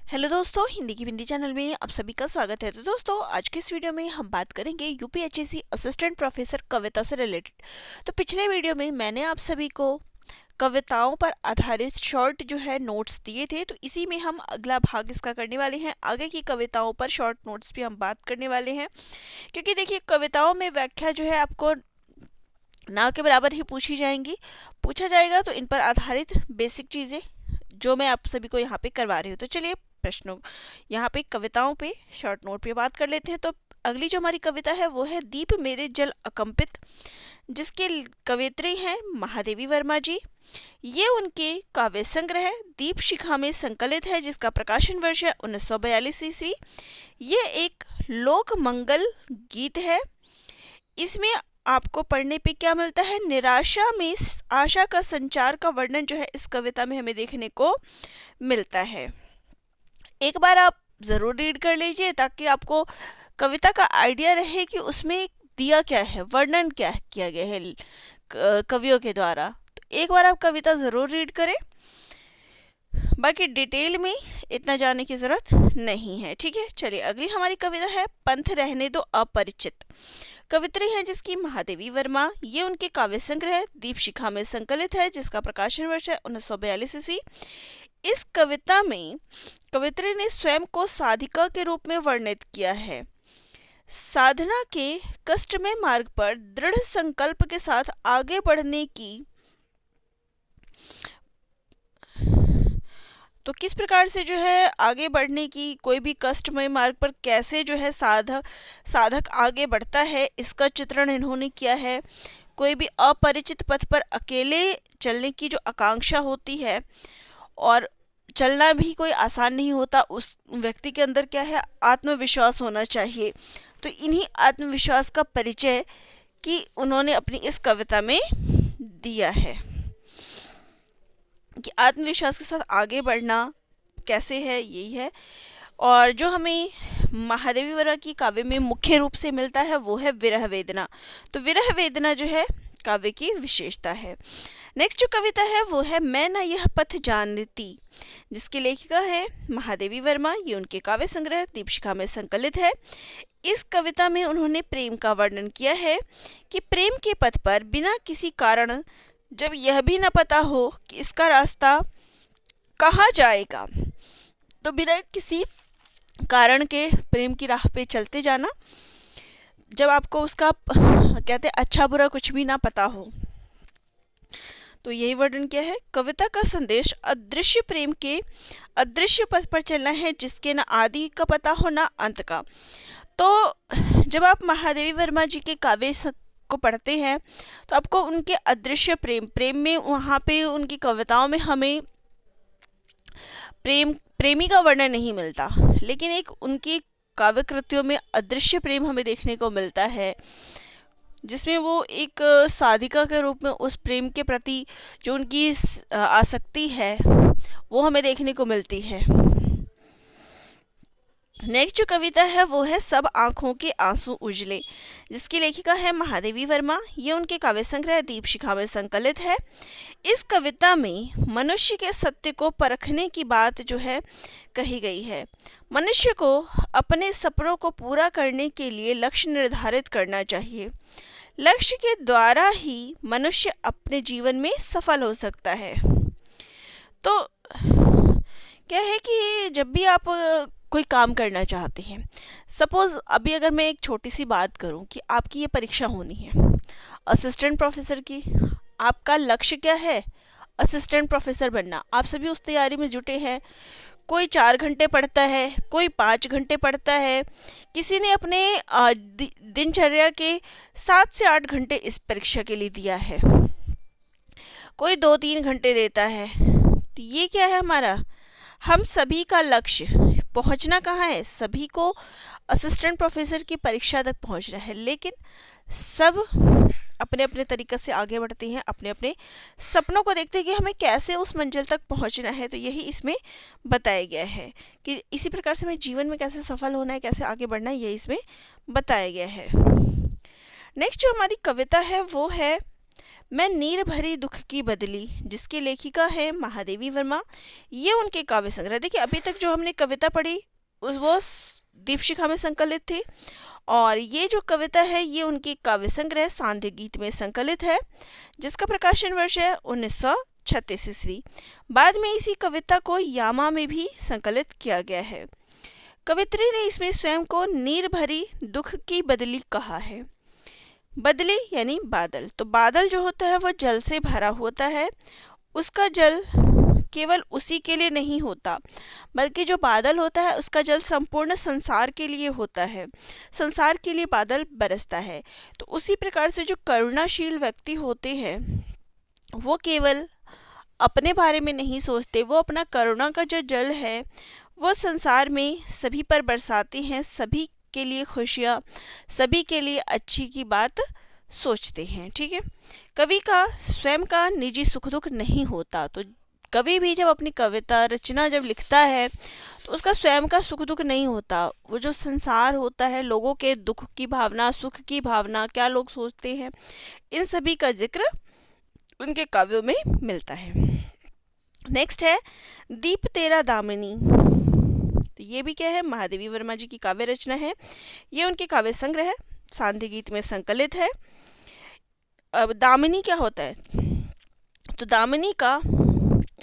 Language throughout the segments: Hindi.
हेलो दोस्तों, हिंदी की बिंदी चैनल में आप सभी का स्वागत है। तो दोस्तों, आज के इस वीडियो में हम बात करेंगे यूपीएचएससी असिस्टेंट प्रोफेसर कविता से रिलेटेड। तो पिछले वीडियो में मैंने आप सभी को कविताओं पर आधारित शॉर्ट जो है नोट्स दिए थे, तो इसी में हम अगला भाग इसका करने वाले हैं। आगे की कविताओं पर शॉर्ट नोट्स भी हम बात करने वाले हैं, क्योंकि देखिए कविताओं में व्याख्या जो है आपको ना के बराबर ही पूछा जाएगा, तो इन पर आधारित बेसिक चीज़ें जो मैं आप सभी को यहाँ पे करवा रही हूँ। तो चलिए प्रश्नों यहाँ पे कविताओं पे शॉर्ट नोट पे बात कर लेते हैं। तो अगली जो हमारी कविता है वो है दीप मेरे जल अकंपित, जिसके कवित्री हैं महादेवी वर्मा जी। ये उनके काव्य संग्रह दीप शिखा में संकलित है, जिसका प्रकाशन वर्ष है 1942 ईस्वी। ये एक लोक मंगल गीत है। इसमें आपको पढ़ने पे क्या मिलता है, निराशा में आशा का संचार का वर्णन जो है इस कविता में हमें देखने को मिलता है। एक बार आप ज़रूर रीड कर लीजिए ताकि आपको कविता का आइडिया रहे कि उसमें दिया क्या है, वर्णन क्या किया गया है कवियों के द्वारा। तो एक बार आप कविता ज़रूर रीड करें, बाकी डिटेल में इतना जानने की ज़रूरत नहीं है, ठीक है। चलिए अगली हमारी कविता है पंथ रहने दो अपरिचित। कवित्री हैं जिसकी महादेवी वर्मा। ये उनके काव्य संग्रह दीप शिखा में संकलित है, जिसका प्रकाशन वर्ष है 1942 ईस्वी। इस कविता में कवित्री ने स्वयं को साधिका के रूप में वर्णित किया है। साधना के कष्टमय मार्ग पर दृढ़ संकल्प के साथ आगे बढ़ने की, तो किस प्रकार से जो है आगे बढ़ने की, कोई भी कष्टमय मार्ग पर कैसे जो है साधक आगे बढ़ता है, इसका चित्रण इन्होंने किया है। कोई भी अपरिचित पथ पर अकेले चलने की जो आकांक्षा होती है, और चलना भी कोई आसान नहीं होता, उस व्यक्ति के अंदर क्या है, आत्मविश्वास होना चाहिए। तो इन्हीं आत्मविश्वास का परिचय कि उन्होंने अपनी इस कविता में दिया है कि आत्मविश्वास के साथ आगे बढ़ना कैसे है, यही है। और जो हमें महादेवी वर्मा की काव्य में मुख्य रूप से मिलता है वो है विरह वेदना। तो विरह वेदना जो है काव्य की विशेषता है। नेक्स्ट जो कविता है वो है मैं न यह पथ जानती, जिसकी लेखिका है महादेवी वर्मा। ये उनके काव्य संग्रह दीपशिखा में संकलित है। इस कविता में उन्होंने प्रेम का वर्णन किया है कि प्रेम के पथ पर बिना किसी कारण, जब यह भी न पता हो कि इसका रास्ता कहाँ जाएगा, तो बिना किसी कारण के प्रेम की राह पे चलते जाना, जब आपको उसका कहते हैं अच्छा बुरा कुछ भी ना पता हो। तो यही वर्णन क्या है, कविता का संदेश अदृश्य प्रेम के अदृश्य पथ पर चलना है, जिसके न आदि का पता हो ना अंत का। तो जब आप महादेवी वर्मा जी के काव्य को पढ़ते हैं तो आपको उनके अदृश्य प्रेम में वहाँ पे उनकी कविताओं में हमें प्रेमी का वर्णन नहीं मिलता, लेकिन एक उनकी काव्य कृतियों में अदृश्य प्रेम हमें देखने को मिलता है, जिसमें वो एक साधिका के रूप में उस प्रेम के प्रति जो उनकी आसक्ति है वो हमें देखने को मिलती है। नेक्स्ट जो कविता है वो है सब आँखों के आंसू उजले, जिसकी लेखिका है महादेवी वर्मा। ये उनके काव्य संग्रह दीप शिखा में संकलित है। इस कविता में मनुष्य के सत्य को परखने की बात जो है कही गई है। मनुष्य को अपने सपनों को पूरा करने के लिए लक्ष्य निर्धारित करना चाहिए। लक्ष्य के द्वारा ही मनुष्य अपने जीवन में सफल हो सकता है। तो क्या है कि जब भी आप कोई काम करना चाहते हैं, सपोज़ अभी अगर मैं एक छोटी सी बात करूं कि आपकी ये परीक्षा होनी है असिस्टेंट प्रोफेसर की, आपका लक्ष्य क्या है, असिस्टेंट प्रोफेसर बनना। आप सभी उस तैयारी में जुटे हैं। कोई 4 घंटे पढ़ता है, कोई 5 घंटे पढ़ता है, किसी ने अपने दिनचर्या के 7 से 8 घंटे इस परीक्षा के लिए दिया है, कोई 2-3 घंटे देता है। तो ये क्या है हमारा, हम सभी का लक्ष्य पहुंचना कहाँ है, सभी को असिस्टेंट प्रोफेसर की परीक्षा तक पहुंचना है, लेकिन सब अपने अपने तरीक़े से आगे बढ़ते हैं, अपने अपने सपनों को देखते हैं कि हमें कैसे उस मंजिल तक पहुंचना है। तो यही इसमें बताया गया है कि इसी प्रकार से हमें जीवन में कैसे सफल होना है, कैसे आगे बढ़ना है, यही इसमें बताया गया है। नेक्स्ट जो हमारी कविता है वो है मैं नीर भरी दुख की बदली, जिसकी लेखिका है महादेवी वर्मा। ये उनके काव्य संग्रह। देखिए अभी तक जो हमने कविता पढ़ी वो दीपशिखा में संकलित थी, और ये जो कविता है ये उनकी काव्य संग्रह सांध्य गीत में संकलित है, जिसका प्रकाशन वर्ष है 1936 ईस्वी। बाद में इसी कविता को यामा में भी संकलित किया गया है। कवित्री ने इसमें स्वयं को नीर भरी दुख की बदली कहा है। बदली यानी बादल, तो बादल जो होता है वो जल से भरा होता है। उसका जल केवल उसी के लिए नहीं होता, बल्कि जो बादल होता है उसका जल संपूर्ण संसार के लिए होता है। संसार के लिए बादल बरसता है। तो उसी प्रकार से जो करुणाशील व्यक्ति होते हैं वो केवल अपने बारे में नहीं सोचते, वो अपना करुणा का जो जल है वो संसार में सभी पर बरसाते हैं, सभी के लिए खुशियाँ, सभी के लिए अच्छी की बात सोचते हैं। ठीक है, कवि का स्वयं का निजी सुख दुख नहीं होता। तो कवि भी जब अपनी कविता रचना जब लिखता है तो उसका स्वयं का सुख दुख नहीं होता। वो जो संसार होता है, लोगों के दुख की भावना, सुख की भावना, क्या लोग सोचते हैं, इन सभी का जिक्र उनके काव्यों में मिलता है। नेक्स्ट है दीप तेरा दामिनी। तो ये भी क्या है, महादेवी वर्मा जी की काव्य रचना है। ये उनके काव्य संग्रह है, सांध्य गीत में संकलित है। अब दामिनी क्या होता है, तो दामिनी का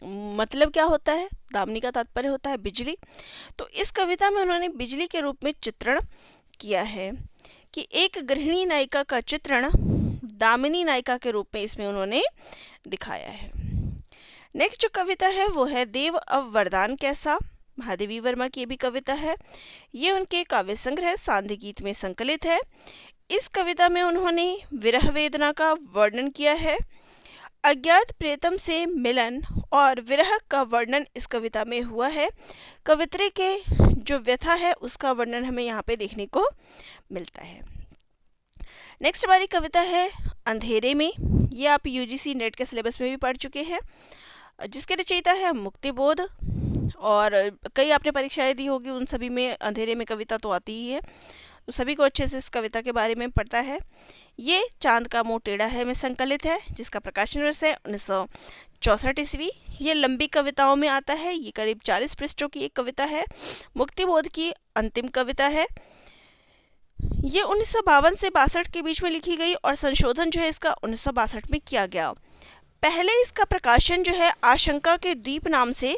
मतलब क्या होता है, दामिनी का तात्पर्य होता है बिजली। तो इस कविता में उन्होंने बिजली के रूप में चित्रण किया है कि एक गृहिणी नायिका का चित्रण दामिनी नायिका के रूप में इसमें उन्होंने दिखाया है। नेक्स्ट जो कविता है वो है देव अब वरदान कैसा। महादेवी वर्मा की भी कविता है। ये उनके काव्य संग्रह सांध्य गीत में संकलित है। इस कविता में उन्होंने विरह वेदना का वर्णन किया है। अज्ञात प्रियतम से मिलन और विरह का वर्णन इस कविता में हुआ है। कवित्री के जो व्यथा है उसका वर्णन हमें यहाँ पे देखने को मिलता है। नेक्स्ट हमारी कविता है अंधेरे में। ये आप यूजीसी नेट के सिलेबस में भी पढ़ चुके हैं, जिसके रचयिता है मुक्तिबोध, और कई आपने परीक्षाएं दी होगी, उन सभी में अंधेरे में कविता तो आती ही है, तो सभी को अच्छे से इस कविता के बारे में पता है। ये चांद का मुंह टेढ़ा है में संकलित है, जिसका प्रकाशन वर्ष है 1964 ईस्वी। ये लंबी कविताओं में आता है। ये करीब 40 पृष्ठों की एक कविता है, मुक्तिबोध की अंतिम कविता है। ये 1952 से 62 के बीच में लिखी गई और संशोधन जो है इसका 1962 में किया गया। पहले इसका प्रकाशन जो है आशंका के द्वीप नाम से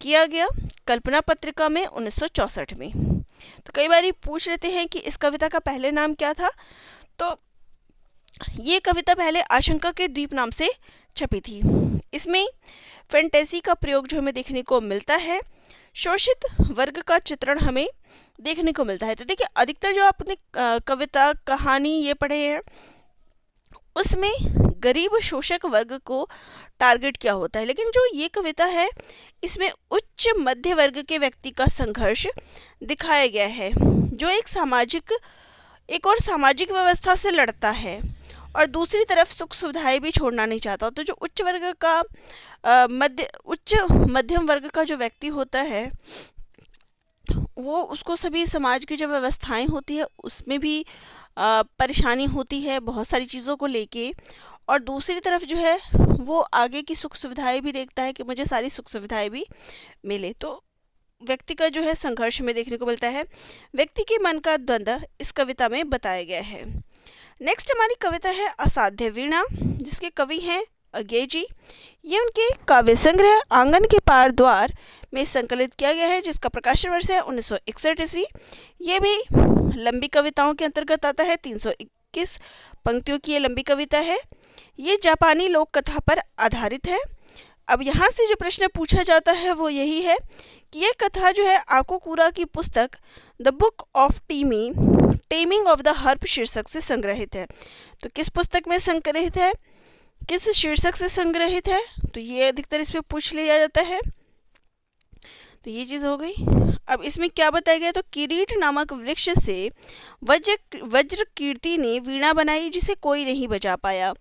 किया गया, कल्पना पत्रिका में 1964 में। तो कई बार पूछ लेते हैं कि इस कविता का पहले नाम क्या था, तो ये कविता पहले आशंका के द्वीप नाम से छपी थी। इसमें फैंटेसी का प्रयोग जो हमें देखने को मिलता है, शोषित वर्ग का चित्रण हमें देखने को मिलता है। तो देखिए अधिकतर जो आपने कविता कहानी ये पढ़े हैं उसमें गरीब शोषक वर्ग को टारगेट किया होता है, लेकिन जो ये कविता है इसमें उच्च मध्य वर्ग के व्यक्ति का संघर्ष दिखाया गया है, जो एक और सामाजिक व्यवस्था से लड़ता है और दूसरी तरफ सुख सुविधाएं भी छोड़ना नहीं चाहता। तो जो उच्च वर्ग का उच्च मध्यम वर्ग का जो व्यक्ति होता है वो उसको सभी समाज की जो व्यवस्थाएं होती है उसमें भी परेशानी होती है बहुत सारी चीज़ों को लेके, और दूसरी तरफ जो है वो आगे की सुख सुविधाएं भी देखता है कि मुझे सारी सुख सुविधाएं भी मिले। तो व्यक्ति का जो है संघर्ष में देखने को मिलता है। व्यक्ति के मन का द्वंद्व इस कविता में बताया गया है। नेक्स्ट हमारी कविता है असाध्य वीणा, जिसके कवि हैं अज्ञे जी। ये उनके काव्य संग्रह आंगन के पार द्वार में संकलित किया गया है, जिसका प्रकाशन वर्ष है 1961 ईस्वी। ये भी लंबी कविताओं के अंतर्गत आता है। 321 पंक्तियों की ये लंबी कविता है। ये जापानी लोक कथा पर आधारित है। अब यहाँ से जो प्रश्न पूछा जाता है वो यही है कि यह कथा जो है आकोकुरा की पुस्तक the book of taming of the harp शीर्षक से संग्रहित है। तो किस पुस्तक में संग्रहित है, किस शीर्षक से संग्रहित है, तो ये अधिकतर इस पर पूछ लिया जाता है। तो ये चीज़ हो गई। अब इसमें क्या बताया गया, तो किरीट नामक वृक्ष से वज्र कीर्ति ने वीणा बनाई जिसे कोई नहीं बजा पाया,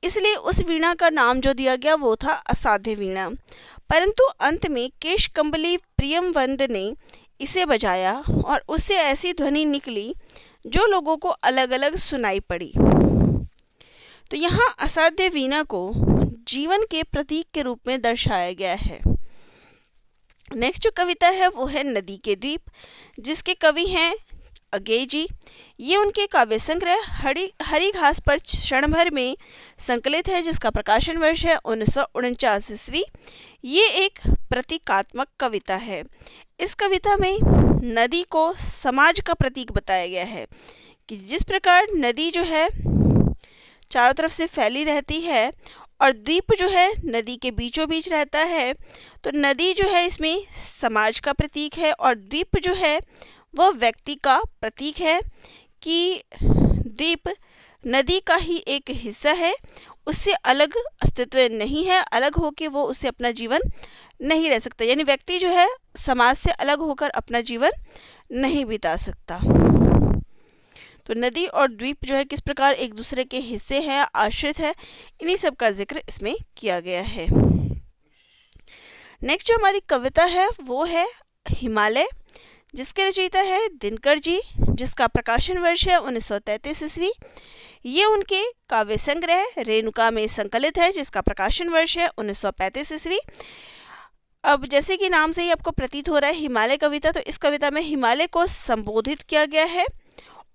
इसलिए उस वीणा का नाम जो दिया गया वो था असाध्य वीणा। परंतु अंत में केशकम्बली प्रियमवंद ने इसे बजाया और उससे ऐसी ध्वनि निकली जो लोगों को अलग अलग सुनाई पड़ी। तो यहाँ असाध्य वीणा को जीवन के प्रतीक के रूप में दर्शाया गया है। नेक्स्ट जो कविता है वो है नदी के द्वीप, जिसके कवि हैं अज्ञेय जी। ये उनके काव्य संग्रह हरी घास पर क्षण भर में संकलित है, जिसका प्रकाशन वर्ष है 1949 ईस्वी। ये एक प्रतीकात्मक कविता है। इस कविता में नदी को समाज का प्रतीक बताया गया है कि जिस प्रकार नदी जो है चारों तरफ से फैली रहती है और द्वीप जो है नदी के बीचों बीच रहता है, तो नदी जो है इसमें समाज का प्रतीक है और द्वीप जो है वह व्यक्ति का प्रतीक है कि द्वीप नदी का ही एक हिस्सा है, उससे अलग अस्तित्व नहीं है, अलग होकर वो उससे अपना जीवन नहीं रह सकता, यानी व्यक्ति जो है समाज से अलग होकर अपना जीवन नहीं बिता सकता। तो नदी और द्वीप जो है किस प्रकार एक दूसरे के हिस्से हैं, आश्रित है, इन्हीं सब का जिक्र इसमें किया गया है। नेक्स्ट जो हमारी कविता है वो है हिमालय, जिसके रचयिता है दिनकर जी, जिसका प्रकाशन वर्ष है 1933 ईस्वी। ये उनके काव्य संग्रह रेणुका में संकलित है, जिसका प्रकाशन वर्ष है 1935 ईस्वी। अब जैसे कि नाम से ही आपको प्रतीत हो रहा है हिमालय कविता, तो इस कविता में हिमालय को संबोधित किया गया है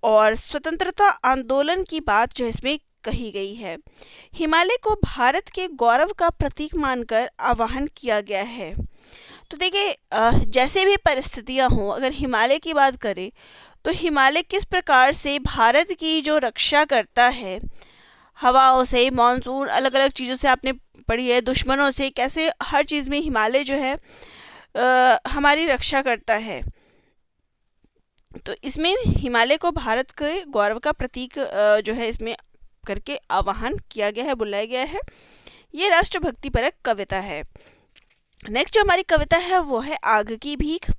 और स्वतंत्रता आंदोलन की बात जो इसमें कही गई है। हिमालय को भारत के गौरव का प्रतीक मानकर आह्वान किया गया है। तो देखिए, जैसे भी परिस्थितियां हों, अगर हिमालय की बात करें तो हिमालय किस प्रकार से भारत की जो रक्षा करता है, हवाओं से, मानसून, अलग अलग चीज़ों से आपने पढ़ी है, दुश्मनों से, कैसे हर चीज़ में हिमालय जो है हमारी रक्षा करता है। तो इसमें हिमालय को भारत के गौरव का प्रतीक जो है इसमें करके आह्वान किया गया है, बुलाया गया है। ये राष्ट्रभक्ति परक कविता है। नेक्स्ट जो हमारी कविता है वो है आग की भीख,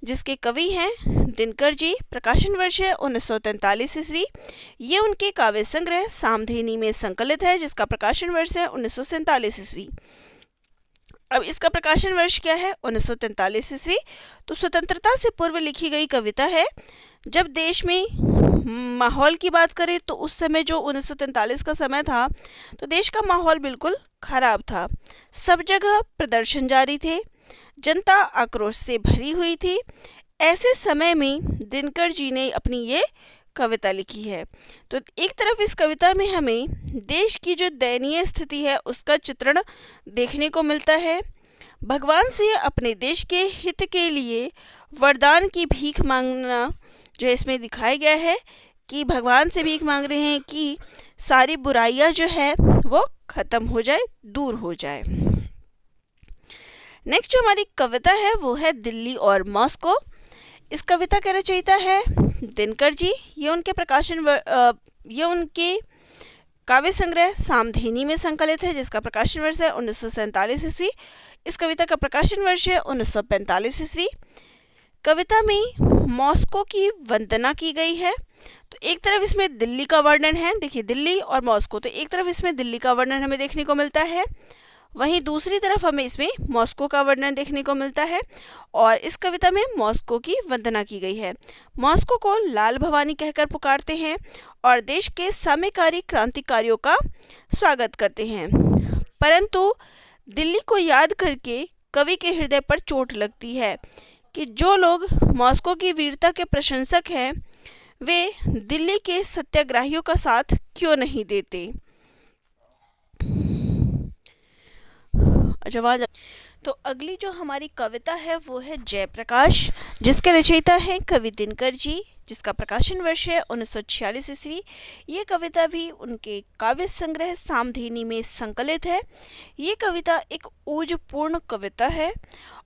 जिसके कवि हैं दिनकर जी। प्रकाशन वर्ष है 1943 ईस्वी। ये उनके काव्य संग्रह सामधेनी में संकलित है, जिसका प्रकाशन वर्ष है 1947 ईस्वी। अब इसका प्रकाशन वर्ष क्या है? 1943 ईस्वी। तो स्वतंत्रता से पूर्व लिखी गई कविता है। जब देश में माहौल की बात करें तो उस समय जो 1943 का समय था, तो देश का माहौल बिल्कुल खराब था। सब जगह प्रदर्शन जारी थे, जनता आक्रोश से भरी हुई थी। ऐसे समय में दिनकर जी ने अपनी ये कविता लिखी है। तो एक तरफ इस कविता में हमें देश की जो दयनीय स्थिति है उसका चित्रण देखने को मिलता है। भगवान से अपने देश के हित के लिए वरदान की भीख मांगना जो है इसमें दिखाया गया है कि भगवान से भीख मांग रहे हैं कि सारी बुराइयां जो है वो खत्म हो जाए, दूर हो जाए। नेक्स्ट जो हमारी कविता है वो है दिल्ली और मॉस्को। इस कविता का रचयिता है दिनकर जी। ये उनके काव्य संग्रह सामधेनी में संकलित है, जिसका प्रकाशन वर्ष है 1947 ईस्वी। इस कविता का प्रकाशन वर्ष है 1945 ईस्वी। कविता में मॉस्को की वंदना की गई है। तो एक तरफ इसमें दिल्ली का वर्णन है, देखिए दिल्ली और मॉस्को, तो एक तरफ इसमें दिल्ली का वर्णन हमें देखने को मिलता है, वहीं दूसरी तरफ हमें इसमें मॉस्को का वर्णन देखने को मिलता है। और इस कविता में मॉस्को की वंदना की गई है। मॉस्को को लाल भवानी कहकर पुकारते हैं और देश के साम्यकारी क्रांतिकारियों का स्वागत करते हैं। परंतु दिल्ली को याद करके कवि के हृदय पर चोट लगती है कि जो लोग मॉस्को की वीरता के प्रशंसक हैं, वे दिल्ली के सत्याग्रहियों का साथ क्यों नहीं देते। तो अगली जो हमारी कविता है वो है जयप्रकाश, जिसके रचयिता हैं कवि दिनकर जी, जिसका प्रकाशन वर्ष है 1946 ईस्वी। ये कविता भी उनके काव्य संग्रह सामधेनी में संकलित है। ये कविता एक ओजपूर्ण कविता है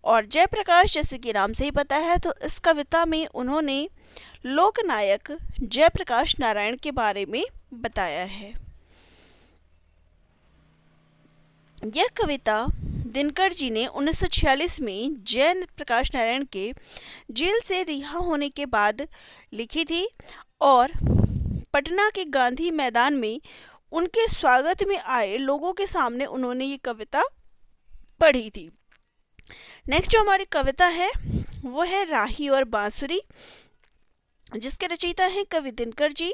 और जयप्रकाश जैसे कि नाम से ही पता है, तो इस कविता में उन्होंने लोकनायक जयप्रकाश नारायण के बारे में बताया है। यह कविता दिनकर जी ने 1946 में जय प्रकाश नारायण के जेल से रिहा होने के बाद लिखी थी और पटना के गांधी मैदान में उनके स्वागत में आए लोगों के सामने उन्होंने ये कविता पढ़ी थी। नेक्स्ट जो हमारी कविता है वो है राही और बांसुरी। जिसके रचयिता हैं कवि दिनकर जी।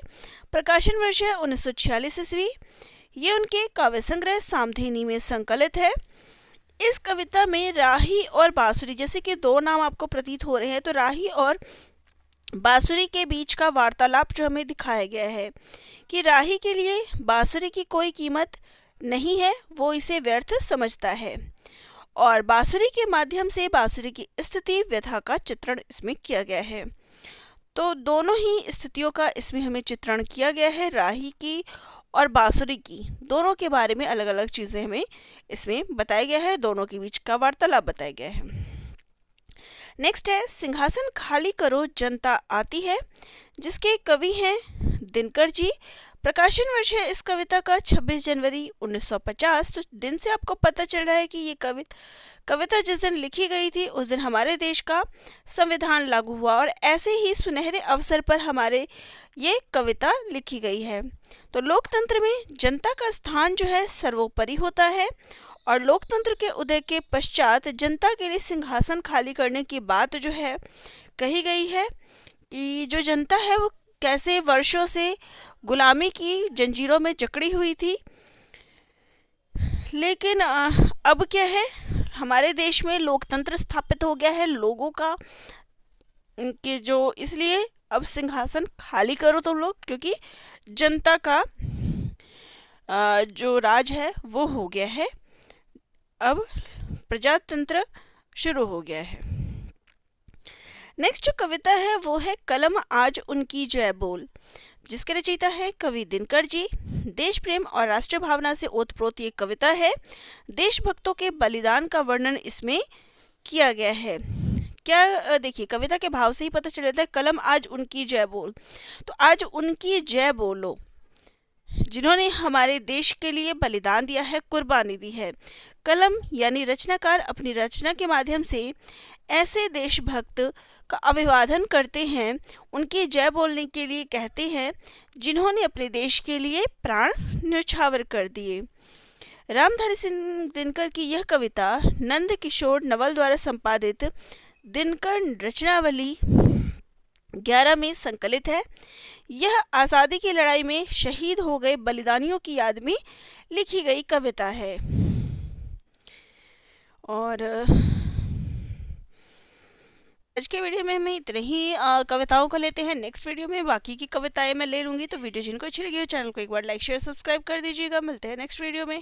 प्रकाशन वर्ष है 1946 ईस्वी। ये उनके काव्य संग्रह सामधेनी में संकलित है। इस कविता में राही और बांसुरी, जैसे कि दो नाम आपको प्रतीत हो रहे हैं, तो राही और बांसुरी के बीच का वार्तालाप जो हमें दिखाया गया है कि राही के लिए बांसुरी की कोई कीमत नहीं है, वो इसे व्यर्थ समझता है, और बांसुरी के माध्यम से बांसुरी की स्थिति व्यथा का चित्रण इसमें किया गया है। तो दोनों ही स्थितियों का इसमें हमें चित्रण किया गया है, राही की और बांसुरी की, दोनों के बारे में अलग अलग चीज़ें हमें इसमें बताया गया है, दोनों के बीच का वार्तालाप बताया गया है। नेक्स्ट है सिंहासन खाली करो जनता आती है, जिसके कवि हैं दिनकर जी। प्रकाशन वर्ष है इस कविता का 26 जनवरी 1950। तो दिन से आपको पता चल रहा है कि ये कविता जिस दिन लिखी गई थी उस दिन हमारे देश का संविधान लागू हुआ, और ऐसे ही सुनहरे अवसर पर हमारे ये कविता लिखी गई है। तो लोकतंत्र में जनता का स्थान जो है सर्वोपरि होता है, और लोकतंत्र के उदय के पश्चात जनता के लिए सिंहासन खाली करने की बात जो है कही गई है कि जो जनता है वो कैसे वर्षों से गुलामी की जंजीरों में जकड़ी हुई थी, लेकिन अब क्या है, हमारे देश में लोकतंत्र स्थापित हो गया है लोगों का कि जो, इसलिए अब सिंहासन खाली करो तुम लोग, क्योंकि जनता का जो राज है वो हो गया है, अब प्रजातंत्र शुरू हो गया है। नेक्स्ट जो कविता है वो है कलम आज उनकी जय बोल, जिसके रचयिता है कवि दिनकर जी। देश प्रेम और राष्ट्र भावना से ओतप्रोत ये कविता है। देशभक्तों के बलिदान का वर्णन इसमें किया गया है। क्या देखिए, कविता के भाव से ही पता चल जाता है, कलम आज उनकी जय बोल, तो आज उनकी जय बोलो जिन्होंने हमारे देश के लिए बलिदान दिया है, कुर्बानी दी है। कलम यानी रचनाकार अपनी रचना के माध्यम से ऐसे देशभक्त का अभिवादन करते हैं, उनकी जय बोलने के लिए कहते हैं जिन्होंने अपने देश के लिए प्राण न्यौछावर कर दिए। रामधारी सिंह दिनकर की यह कविता नंद किशोर नवल द्वारा संपादित दिनकर रचनावली 11 में संकलित है। यह आज़ादी की लड़ाई में शहीद हो गए बलिदानियों की याद में लिखी गई कविता है। और आज के वीडियो में हम इतने ही कविताओं को लेते हैं। नेक्स्ट वीडियो में बाकी की कविताएं मैं ले लूँगी। तो वीडियो जिनको अच्छी लगी हो चैनल को एक बार लाइक शेयर सब्सक्राइब कर दीजिएगा। मिलते हैं नेक्स्ट वीडियो में।